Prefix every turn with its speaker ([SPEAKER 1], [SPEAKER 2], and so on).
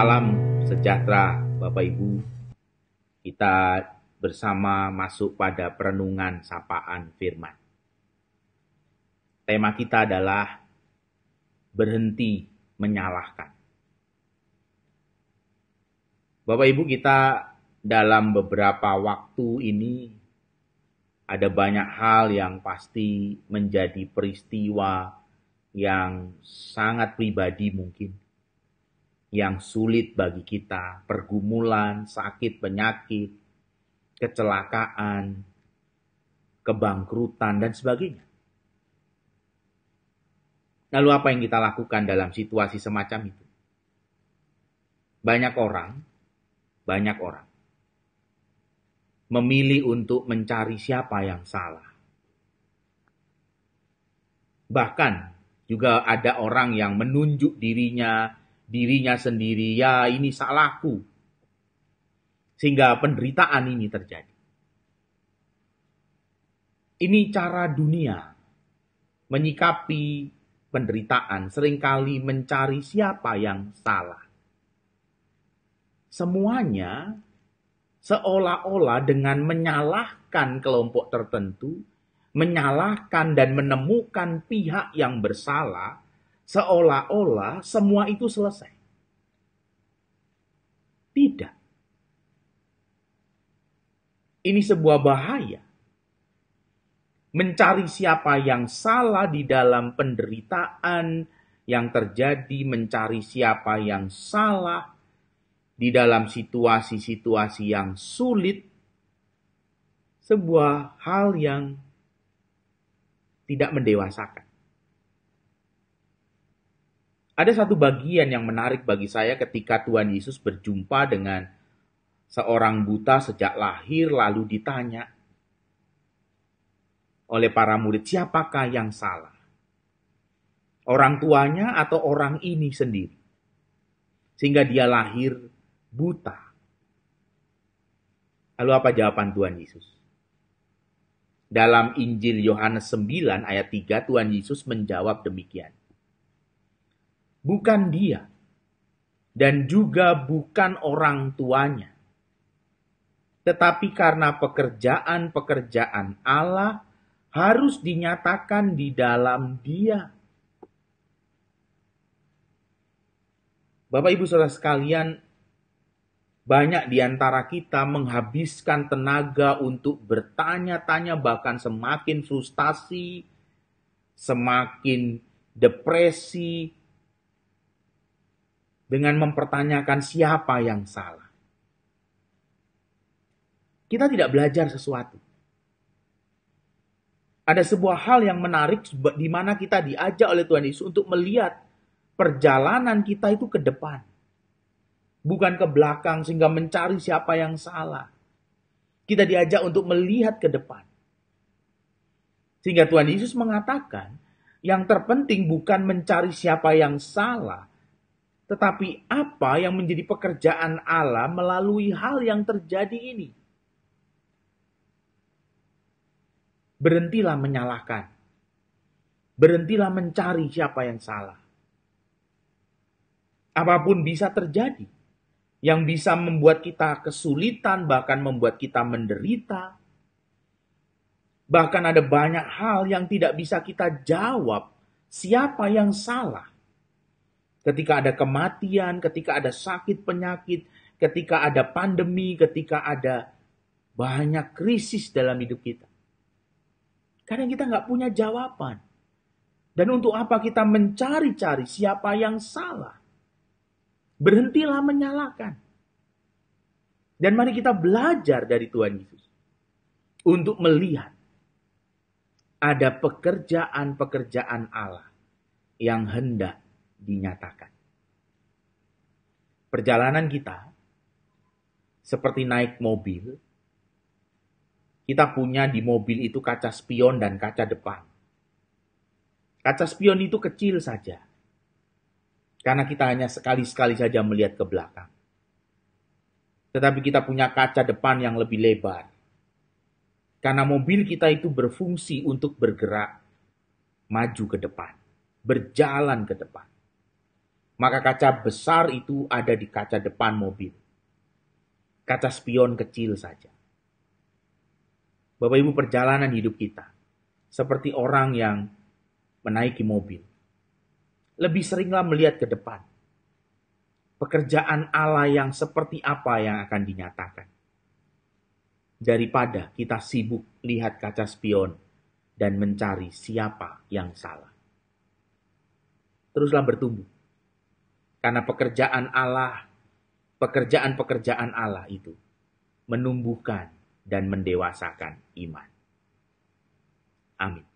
[SPEAKER 1] Salam sejahtera Bapak Ibu. Kita bersama masuk pada perenungan sapaan firman. Tema kita adalah berhenti menyalahkan. Bapak Ibu, kita dalam beberapa waktu ini ada banyak hal yang pasti menjadi peristiwa yang sangat pribadi mungkin, yang sulit bagi kita, pergumulan, sakit, penyakit, kecelakaan, kebangkrutan, dan sebagainya. Lalu apa yang kita lakukan dalam situasi semacam itu? Banyak orang memilih untuk mencari siapa yang salah. Bahkan juga ada orang yang menunjuk dirinya sendiri, ya ini salahku. Sehingga penderitaan ini terjadi. Ini cara dunia menyikapi penderitaan, seringkali mencari siapa yang salah. Semuanya seolah-olah dengan menyalahkan kelompok tertentu, menyalahkan dan menemukan pihak yang bersalah, seolah-olah semua itu selesai. Tidak. Ini sebuah bahaya. Mencari siapa yang salah di dalam penderitaan yang terjadi, mencari siapa yang salah di dalam situasi-situasi yang sulit, sebuah hal yang tidak mendewasakan. Ada satu bagian yang menarik bagi saya ketika Tuhan Yesus berjumpa dengan seorang buta sejak lahir, lalu ditanya oleh para murid, siapakah yang salah? Orang tuanya atau orang ini sendiri? Sehingga dia lahir buta. Lalu apa jawaban Tuhan Yesus? Dalam Injil Yohanes 9 ayat 3, Tuhan Yesus menjawab demikian. Bukan dia, dan juga bukan orang tuanya, tetapi karena pekerjaan-pekerjaan Allah harus dinyatakan di dalam dia. Bapak Ibu Saudara sekalian, banyak di antara kita menghabiskan tenaga untuk bertanya-tanya, bahkan semakin frustasi, semakin depresi, dengan mempertanyakan siapa yang salah. Kita tidak belajar sesuatu. Ada sebuah hal yang menarik di mana kita diajak oleh Tuhan Yesus untuk melihat perjalanan kita itu ke depan. Bukan ke belakang sehingga mencari siapa yang salah. Kita diajak untuk melihat ke depan. Sehingga Tuhan Yesus mengatakan, yang terpenting bukan mencari siapa yang salah, tetapi apa yang menjadi pekerjaan Allah melalui hal yang terjadi ini. Berhentilah menyalahkan. Berhentilah mencari siapa yang salah. Apapun bisa terjadi. Yang bisa membuat kita kesulitan, bahkan membuat kita menderita. Bahkan ada banyak hal yang tidak bisa kita jawab. Siapa yang salah? Ketika ada kematian, ketika ada sakit penyakit, ketika ada pandemi, ketika ada banyak krisis dalam hidup kita. Kadang kita nggak punya jawaban. Dan untuk apa kita mencari-cari siapa yang salah? Berhentilah menyalahkan. Dan mari kita belajar dari Tuhan Yesus. Untuk melihat ada pekerjaan-pekerjaan Allah yang hendak dinyatakan. Perjalanan kita seperti naik mobil. Kita punya di mobil itu kaca spion dan kaca depan. Kaca spion itu kecil saja. Karena kita hanya sekali-sekali saja melihat ke belakang. Tetapi kita punya kaca depan yang lebih lebar. Karena mobil kita itu berfungsi untuk bergerak maju ke depan. Berjalan ke depan. Maka kaca besar itu ada di kaca depan mobil. Kaca spion kecil saja. Bapak Ibu, perjalanan hidup kita seperti orang yang menaiki mobil. Lebih seringlah melihat ke depan. Pekerjaan Allah yang seperti apa yang akan dinyatakan. Daripada kita sibuk lihat kaca spion dan mencari siapa yang salah. Teruslah bertumbuh. Karena pekerjaan-pekerjaan Allah itu menumbuhkan dan mendewasakan iman. Amin.